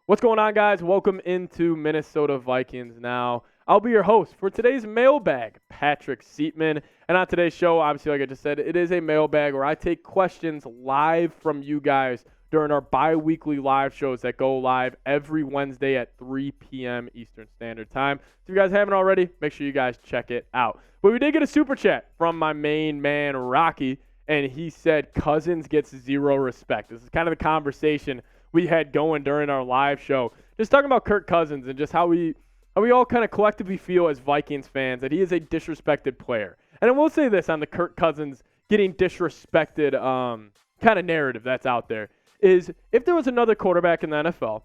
What's going on, guys? Welcome into Minnesota Vikings Now. I'll be your host for today's Mailbag, Patrick Seatman. And on today's show, obviously, like I just said, it is a mailbag where I take questions live from you guys during our bi-weekly live shows that go live every Wednesday at 3 p.m. Eastern Standard Time. If you guys haven't already, make sure you guys check it out. But we did get a super chat from my main man, Rocky, and he said Cousins gets zero respect. This is kind of the conversation we had going during our live show. Just talking about Kirk Cousins and just how we all kind of collectively feel as Vikings fans that he is a disrespected player. And I will say this on the Kirk Cousins getting disrespected kind of narrative that's out there is if there was another quarterback in the NFL,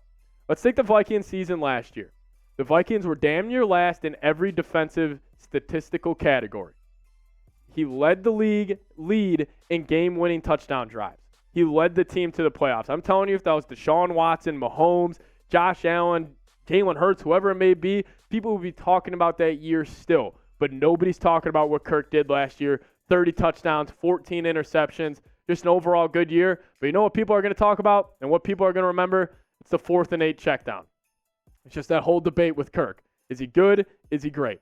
let's take the Vikings season last year. The Vikings were damn near last in every defensive statistical category. He led the lead in game-winning touchdown drives. He led the team to the playoffs. I'm telling you, if that was Deshaun Watson, Mahomes, Josh Allen, Jalen Hurts, whoever it may be, people would be talking about that year still. But nobody's talking about what Kirk did last year. 30 touchdowns, 14 interceptions, just an overall good year. But you know what people are going to talk about and what people are going to remember? It's the 4th and 8 checkdown. It's just that whole debate with Kirk. Is he good? Is he great?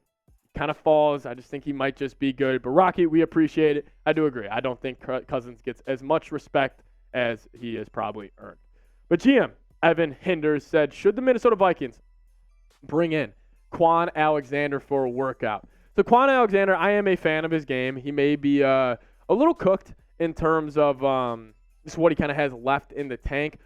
Kind of falls. I just think he might just be good. But Rocky, we appreciate it. I do agree. I don't think Cousins gets as much respect as he has probably earned. But GM Evan Hinders said, should the Minnesota Vikings bring in Kwon Alexander for a workout? So Kwon Alexander, I am a fan of his game. He may be a little cooked in terms of just what he kind of has left in the tank.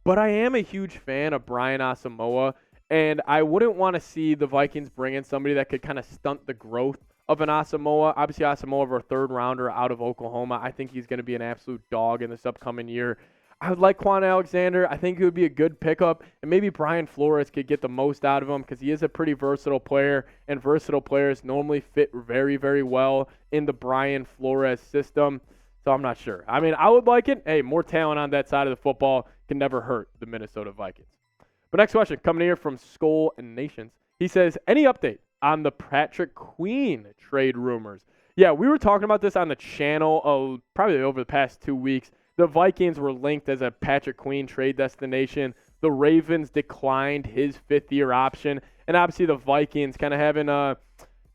But I am a huge fan of Brian Asamoah. And I wouldn't want to see the Vikings bring in somebody that could kind of stunt the growth of an Asamoah. Obviously, Asamoah of our third rounder out of Oklahoma. I think he's going to be an absolute dog in this upcoming year. I would like Kwon Alexander. I think it would be a good pickup. And maybe Brian Flores could get the most out of him because he is a pretty versatile player. And versatile players normally fit very, very well in the Brian Flores system. So I'm not sure. I mean, I would like it. Hey, more talent on that side of the football can never hurt the Minnesota Vikings. But next question coming here from Skull and Nations. He says, any update on the Patrick Queen trade rumors? Yeah, we were talking about this on the channel probably over the past 2 weeks. The Vikings were linked as a Patrick Queen trade destination. The Ravens declined his 5th-year option. And obviously the Vikings kind of having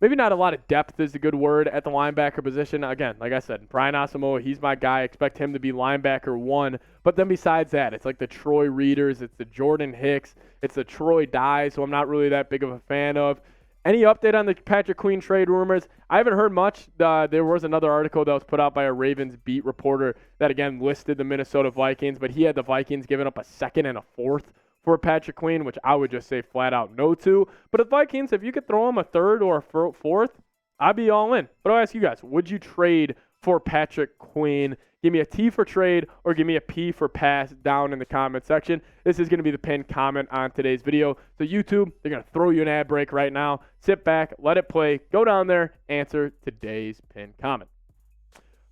maybe not a lot of depth is a good word at the linebacker position. Again, like I said, Brian Asamoah, he's my guy. I expect him to be linebacker 1. But then besides that, it's like the Troy Readers, it's the Jordan Hicks, it's the Troy Dyes, who I'm not really that big of a fan of. Any update on the Patrick Queen trade rumors? I haven't heard much. There was another article that was put out by a Ravens beat reporter that, again, listed the Minnesota Vikings, but he had the Vikings giving up a 2nd and a 4th for Patrick Queen, which I would just say flat out no to. But the Vikings, if you could throw him a 3rd or a 4th, I'd be all in. But I'll ask you guys, would you trade for Patrick Queen? Give me a T for trade or give me a P for pass down in the comment section. This is going to be the pinned comment on today's video. So YouTube, they're going to throw you an ad break right now. Sit back, let it play, go down there, answer today's pinned comment.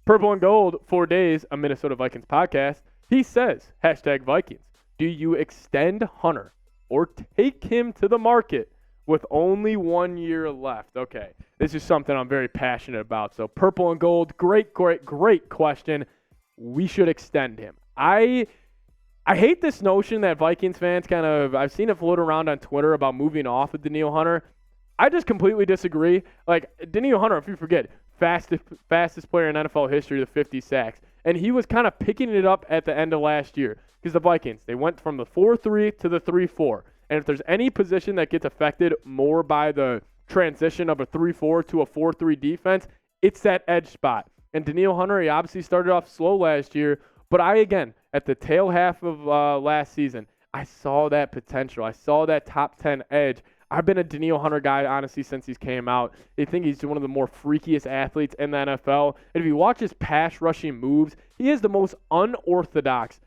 Purple and Gold, 4 days, a Minnesota Vikings podcast. He says, #Vikings. Do you extend Hunter or take him to the market with only 1 year left? Okay, this is something I'm very passionate about. So Purple and Gold, great question. We should extend him. I hate this notion that Vikings fans I've seen it float around on Twitter about moving off of Danielle Hunter. I just completely disagree. Like, Danielle Hunter, if you forget, fastest player in NFL history to 50 sacks. And he was kind of picking it up at the end of last year because the Vikings, they went from the 4-3 to the 3-4. And if there's any position that gets affected more by the transition of a 3-4 to a 4-3 defense, it's that edge spot. And Danielle Hunter, he obviously started off slow last year, but at the tail half of last season, I saw that potential. I saw that top 10 edge. I've been a Danielle Hunter guy, honestly, since he came out. I think he's one of the more freakiest athletes in the NFL. And if you watch his pass rushing moves, he is the most unorthodox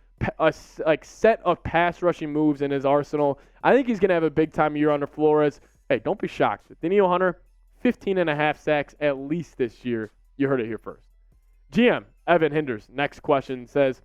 set of pass rushing moves in his arsenal. I think he's going to have a big-time year under Flores. Hey, don't be shocked. Danielle Hunter, 15.5 sacks at least this year. You heard it here first. GM Evan Hinders, next question, says,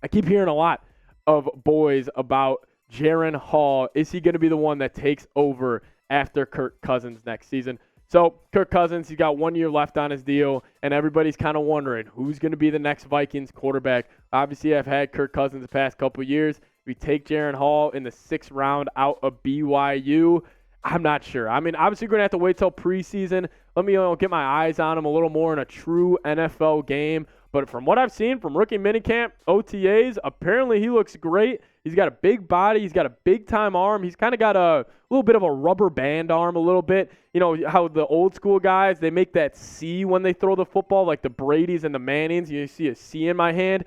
I keep hearing a lot of boys about Jaren Hall. Is he going to be the one that takes over after Kirk Cousins next season? So Kirk Cousins, he's got 1 year left on his deal, and everybody's kind of wondering who's going to be the next Vikings quarterback. Obviously, I've had Kirk Cousins the past couple of years. We take Jaren Hall in the 6th round out of BYU. I'm not sure. I mean, obviously, we're going to have to wait till preseason. Let me get my eyes on him a little more in a true NFL game. But from what I've seen from rookie minicamp, OTAs, apparently he looks great. He's got a big body. He's got a big-time arm. He's kind of got a little bit of a rubber band arm a little bit. You know how the old school guys, they make that C when they throw the football, like the Bradys and the Mannings. You see a C in my hand.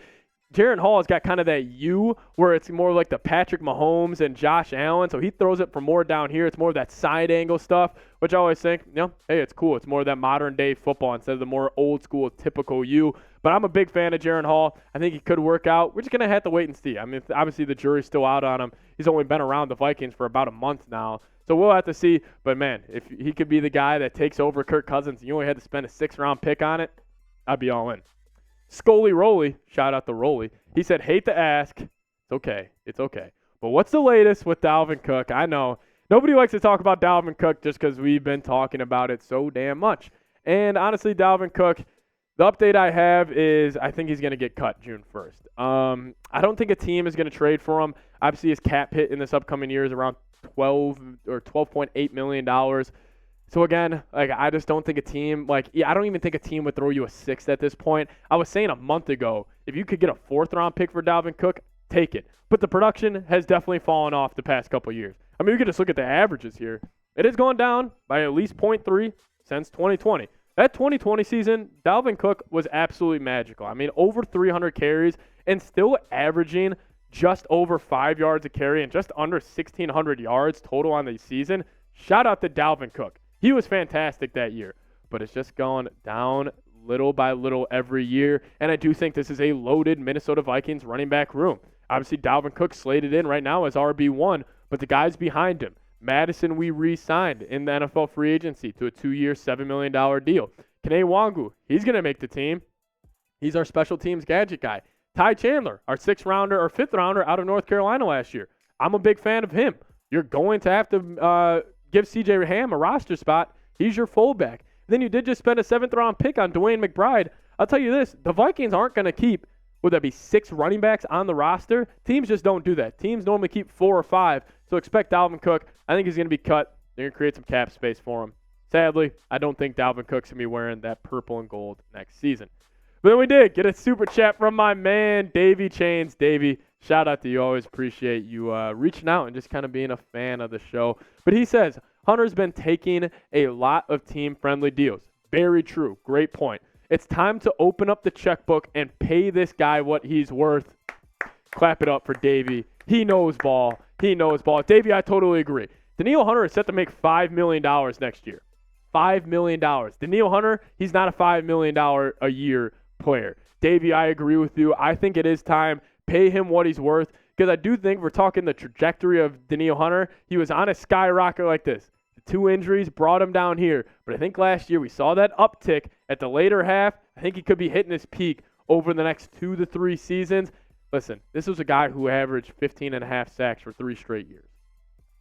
Jaren Hall has got kind of that U where it's more like the Patrick Mahomes and Josh Allen. So he throws it from more down here. It's more of that side angle stuff, which I always think, hey, it's cool. It's more of that modern day football instead of the more old school typical U. But I'm a big fan of Jaren Hall. I think he could work out. We're just going to have to wait and see. I mean, obviously the jury's still out on him. He's only been around the Vikings for about a month now. So we'll have to see. But, man, if he could be the guy that takes over Kirk Cousins and you only had to spend a 6th-round pick on it, I'd be all in. Scully Rolly, shout out to Rolly. He said, hate to ask. It's okay. It's okay. But what's the latest with Dalvin Cook? I know nobody likes to talk about Dalvin Cook just because we've been talking about it so damn much. And honestly, Dalvin Cook, the update I have is I think he's going to get cut June 1st. I don't think a team is going to trade for him. Obviously, his cap hit in this upcoming year is around $12.8 million. So, again, I just don't think a team, I don't even think a team would throw you a 6th at this point. I was saying a month ago, if you could get a 4th-round pick for Dalvin Cook, take it. But the production has definitely fallen off the past couple of years. I mean, we could just look at the averages here. It has gone down by at least 0.3 since 2020. That 2020 season, Dalvin Cook was absolutely magical. I mean, over 300 carries and still averaging just over 5 yards a carry and just under 1,600 yards total on the season. Shout out to Dalvin Cook. He was fantastic that year, but it's just gone down little by little every year, and I do think this is a loaded Minnesota Vikings running back room. Obviously, Dalvin Cook slated in right now as RB1, but the guys behind him, Madison we re-signed in the NFL free agency to a 2-year, $7 million deal. Kene Wangu, he's going to make the team. He's our special teams gadget guy. Ty Chandler, our 6th-rounder or 5th-rounder out of North Carolina last year. I'm a big fan of him. You're going to have to give C.J. Ham a roster spot. He's your fullback. Then you did just spend a 7th-round pick on Dwayne McBride. I'll tell you this, the Vikings aren't going to keep, would that be 6 running backs on the roster? Teams just don't do that. Teams normally keep 4 or 5, so expect Dalvin Cook. I think he's going to be cut. They're going to create some cap space for him. Sadly, I don't think Dalvin Cook's going to be wearing that purple and gold next season. But then we did get a super chat from my man, Davey Chains. Davey, shout out to you. Always appreciate you reaching out and just kind of being a fan of the show. But he says, Hunter's been taking a lot of team-friendly deals. Very true. Great point. It's time to open up the checkbook and pay this guy what he's worth. Clap it up for Davey. He knows ball. He knows ball. Davey, I totally agree. Danielle Hunter is set to make $5 million next year. $5 million. Danielle Hunter, he's not a $5 million a year player. Davey, I agree with you. I think it is time. Pay him what he's worth, because I do think we're talking the trajectory of Danielle Hunter. He was on a skyrocket like this. The 2 injuries brought him down here. But I think last year we saw that uptick at the later half. I think he could be hitting his peak over the next 2 to 3 seasons. Listen, this was a guy who averaged 15.5 sacks for 3 straight years.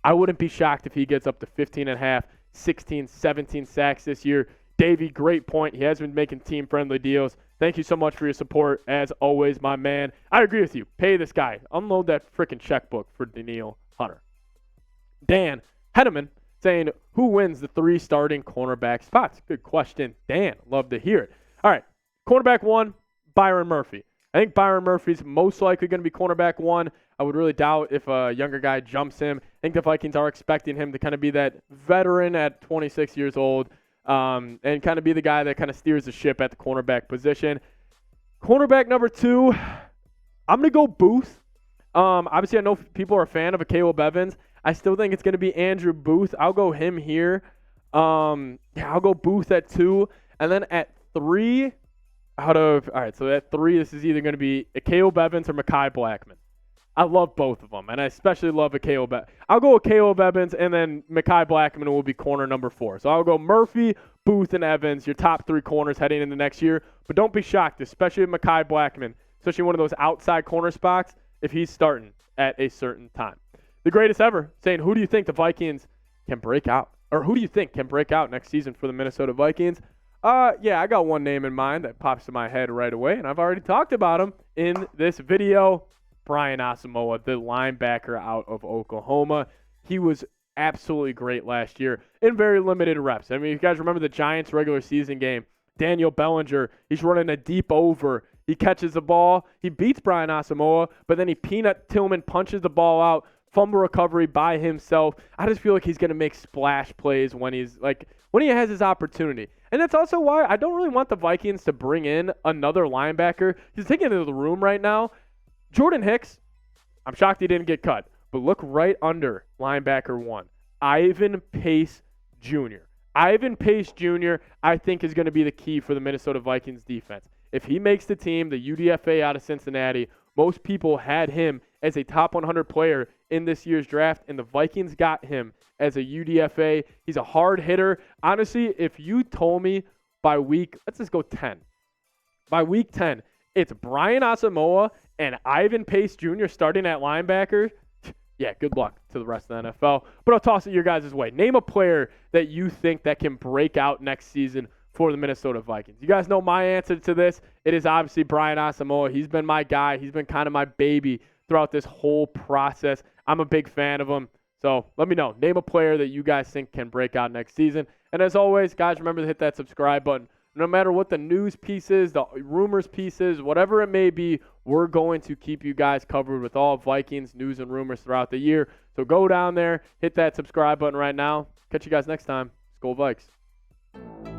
I wouldn't be shocked if he gets up to 15.5, 16, 17 sacks this year. Davey, great point. He has been making team-friendly deals. Thank you so much for your support, as always, my man. I agree with you. Pay this guy. Unload that freaking checkbook for Danielle Hunter. Dan Henneman saying, who wins the 3 starting cornerback spots? Good question, Dan. Love to hear it. All right, cornerback 1, Byron Murphy. I think Byron Murphy's most likely going to be cornerback 1. I would really doubt if a younger guy jumps him. I think the Vikings are expecting him to kind of be that veteran at 26 years old and kind of be the guy that kind of steers the ship at the cornerback position. Cornerback number 2, I'm going to go Booth. Obviously, I know people are a fan of a Caleb Evans. I still think it's going to be Andrew Booth. I'll go him here. I'll go Booth at 2. And then at 3, so at 3, this is either going to be a Caleb Evans or Mekhi Blackman. I love both of them, and I especially love a Caleb. I'll go with Caleb Evans, and then Mekhi Blackman will be corner number 4. So I'll go Murphy, Booth, and Evans, your top 3 corners heading into next year. But don't be shocked, especially with Mekhi Blackman, especially one of those outside corner spots, if he's starting at a certain time. The greatest ever, saying, who do you think the Vikings can break out? Or who do you think can break out next season for the Minnesota Vikings? I got one name in mind that pops to my head right away, and I've already talked about him in this video. Brian Asamoah, the linebacker out of Oklahoma. He was absolutely great last year in very limited reps. I mean, you guys remember the Giants regular season game. Daniel Bellinger, he's running a deep over. He catches the ball. He beats Brian Asamoah, but then he peanut Tillman punches the ball out. Fumble recovery by himself. I just feel like he's going to make splash plays when he has his opportunity. And that's also why I don't really want the Vikings to bring in another linebacker. He's taking it into the room right now. Jordan Hicks, I'm shocked he didn't get cut. But look right under linebacker 1, Ivan Pace Jr. Ivan Pace Jr., I think, is going to be the key for the Minnesota Vikings defense. If he makes the team, the UDFA out of Cincinnati, most people had him as a top 100 player in this year's draft, and the Vikings got him as a UDFA. He's a hard hitter. Honestly, if you told me by let's just go 10. By week 10, it's Brian Asamoah and Ivan Pace Jr. starting at linebacker. Yeah, good luck to the rest of the NFL. But I'll toss it your guys' way. Name a player that you think that can break out next season for the Minnesota Vikings. You guys know my answer to this. It is obviously Brian Asamoah. He's been my guy. He's been kind of my baby throughout this whole process. I'm a big fan of him. So let me know. Name a player that you guys think can break out next season. And as always, guys, remember to hit that subscribe button. No matter what the news piece is, the rumors piece is, whatever it may be, we're going to keep you guys covered with all Vikings news and rumors throughout the year. So go down there, hit that subscribe button right now. Catch you guys next time. Skol Vikes.